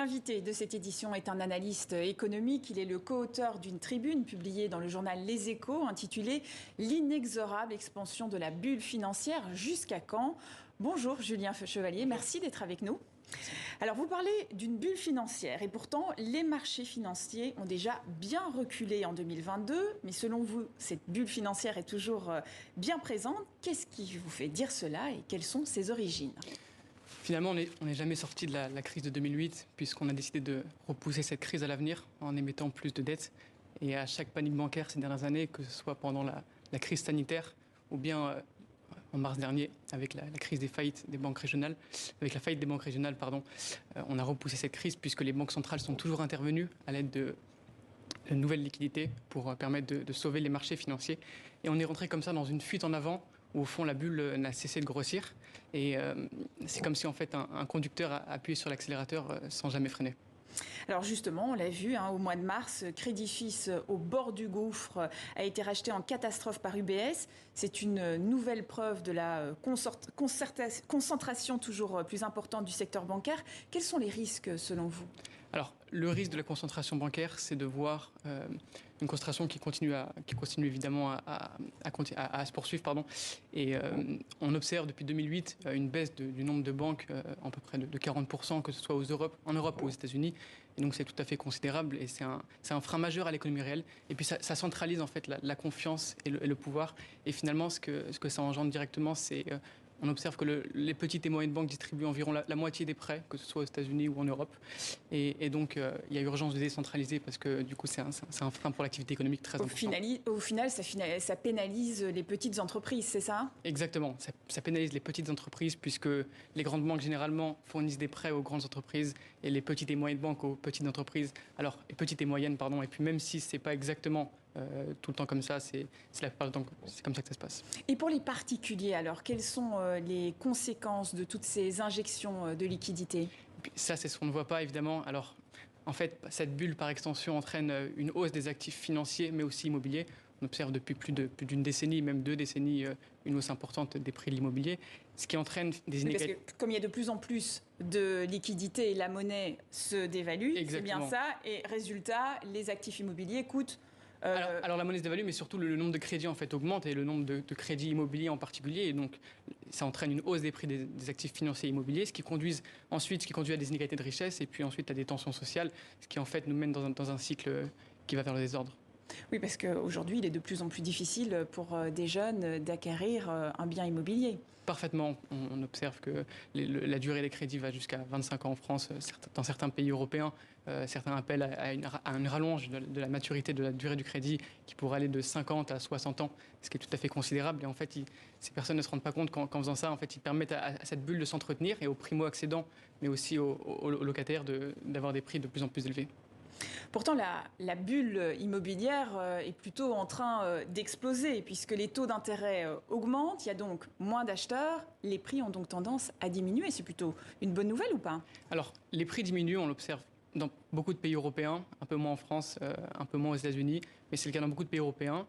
L'invité de cette édition est un analyste économique. Il est le co-auteur d'une tribune publiée dans le journal Les Échos intitulée « L'inexorable expansion de la bulle financière, jusqu'à quand ?» Bonjour Julien Chevalier, merci d'être avec nous. Alors vous parlez d'une bulle financière et pourtant les marchés financiers ont déjà bien reculé en 2022. Mais selon vous, cette bulle financière est toujours bien présente. Qu'est-ce qui vous fait dire cela et quelles sont ses origines ? Finalement, on n'est jamais sorti de la crise de 2008 puisqu'on a décidé de repousser cette crise à l'avenir en émettant plus de dettes. Et à chaque panique bancaire ces dernières années, que ce soit pendant la crise sanitaire ou bien en mars dernier avec la crise des faillites des banques régionales, avec la faillite des banques régionales, on a repoussé cette crise puisque les banques centrales sont toujours intervenues à l'aide de nouvelles liquidités pour permettre de sauver les marchés financiers. Et on est rentré comme ça dans une fuite en avant où au fond la bulle n'a cessé de grossir. Et c'est comme si en fait un conducteur a appuyé sur l'accélérateur sans jamais freiner. Alors justement, on l'a vu, au mois de mars, Crédit Suisse, au bord du gouffre, a été racheté en catastrophe par UBS. C'est une nouvelle preuve de la concentration toujours plus importante du secteur bancaire. Quels sont les risques selon vous ? Alors, le risque de la concentration bancaire, c'est de voir une concentration qui continue évidemment à se poursuivre. Et on observe depuis 2008 une baisse du nombre de banques à peu près de 40%, que ce soit en Europe ou aux États-Unis. Et donc, c'est tout à fait considérable et c'est un frein majeur à l'économie réelle. Et puis, ça centralise en fait la confiance et le pouvoir. Et finalement, ce que ça engendre directement, c'est... on observe que les petites et moyennes banques distribuent environ la moitié des prêts, que ce soit aux États-Unis ou en Europe. Et donc, il y a urgence de décentraliser parce que du coup, c'est un frein pour l'activité économique très important. Au final, ça pénalise les petites entreprises, c'est ça ? Exactement. Ça pénalise les petites entreprises puisque les grandes banques, généralement, fournissent des prêts aux grandes entreprises et les petites et moyennes banques aux petites entreprises. Alors, les petites et moyennes, et puis même si ce n'est pas exactement tout le temps comme ça, c'est comme ça que ça se passe. Et pour les particuliers, alors, quelles sont les conséquences de toutes ces injections de liquidités ? Ça, c'est ce qu'on ne voit pas, évidemment. Alors, en fait, cette bulle, par extension, entraîne une hausse des actifs financiers, mais aussi immobiliers. On observe depuis plus d'une décennie, même 2 décennies, une hausse importante des prix de l'immobilier, ce qui entraîne des inégalités. Parce que comme il y a de plus en plus de liquidités, la monnaie se dévalue, c'est bien ça, et résultat, les actifs immobiliers coûtent... Alors la monnaie se dévalue, mais surtout le nombre de crédits en fait augmente et le nombre de crédits immobiliers en particulier. Et donc ça entraîne une hausse des prix des actifs financiers immobiliers, ce qui conduit à des inégalités de richesse et puis ensuite à des tensions sociales, ce qui en fait nous mène dans un cycle qui va vers le désordre. Oui, parce qu'aujourd'hui, il est de plus en plus difficile pour des jeunes d'acquérir un bien immobilier. Parfaitement. On observe que la durée des crédits va jusqu'à 25 ans en France. Dans certains pays européens, certains appellent à une rallonge de la maturité de la durée du crédit qui pourrait aller de 50 à 60 ans, ce qui est tout à fait considérable. Et en fait, ces personnes ne se rendent pas compte qu'en faisant ça, en fait, ils permettent à cette bulle de s'entretenir et aux primo-accédants, mais aussi aux locataires d'avoir des prix de plus en plus élevés. Pourtant, la bulle immobilière est plutôt en train d'exploser puisque les taux d'intérêt augmentent, il y a donc moins d'acheteurs, les prix ont donc tendance à diminuer. C'est plutôt une bonne nouvelle ou pas ? Alors, les prix diminuent, on l'observe dans beaucoup de pays européens, un peu moins en France, un peu moins aux États-Unis, mais c'est le cas dans beaucoup de pays européens.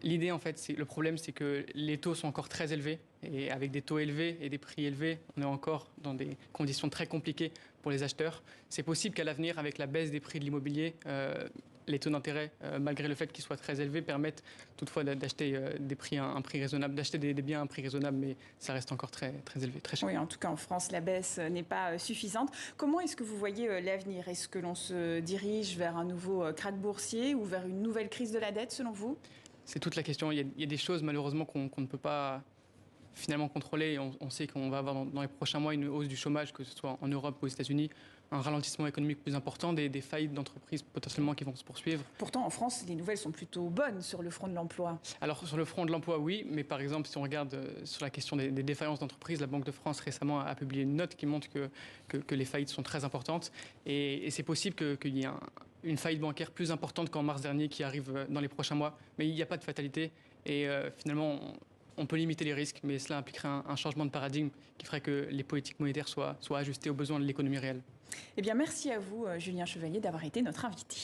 L'idée, en fait, le problème, c'est que les taux sont encore très élevés. Et avec des taux élevés et des prix élevés, on est encore dans des conditions très compliquées pour les acheteurs. C'est possible qu'à l'avenir, avec la baisse des prix de l'immobilier, les taux d'intérêt, malgré le fait qu'ils soient très élevés, permettent toutefois d'acheter des biens à un prix raisonnable, mais ça reste encore très, très élevé, très cher. Oui, en tout cas, en France, la baisse n'est pas suffisante. Comment est-ce que vous voyez l'avenir ? Est-ce que l'on se dirige vers un nouveau krach boursier ou vers une nouvelle crise de la dette, selon vous ? C'est toute la question. Il y a des choses, malheureusement, qu'on ne peut pas finalement contrôler. On sait qu'on va avoir dans les prochains mois une hausse du chômage, que ce soit en Europe ou aux États-Unis, un ralentissement économique plus important, des faillites d'entreprises potentiellement qui vont se poursuivre. Pourtant, en France, les nouvelles sont plutôt bonnes sur le front de l'emploi. Alors, sur le front de l'emploi, oui, mais par exemple, si on regarde sur la question des défaillances d'entreprises, la Banque de France récemment a publié une note qui montre que les faillites sont très importantes. Et c'est possible qu'il y ait une faillite bancaire plus importante qu'en mars dernier qui arrive dans les prochains mois. Mais il n'y a pas de fatalité. Et finalement, on peut limiter les risques, mais cela impliquerait un changement de paradigme qui ferait que les politiques monétaires soient ajustées aux besoins de l'économie réelle. Eh bien, merci à vous, Julien Chevalier, d'avoir été notre invité.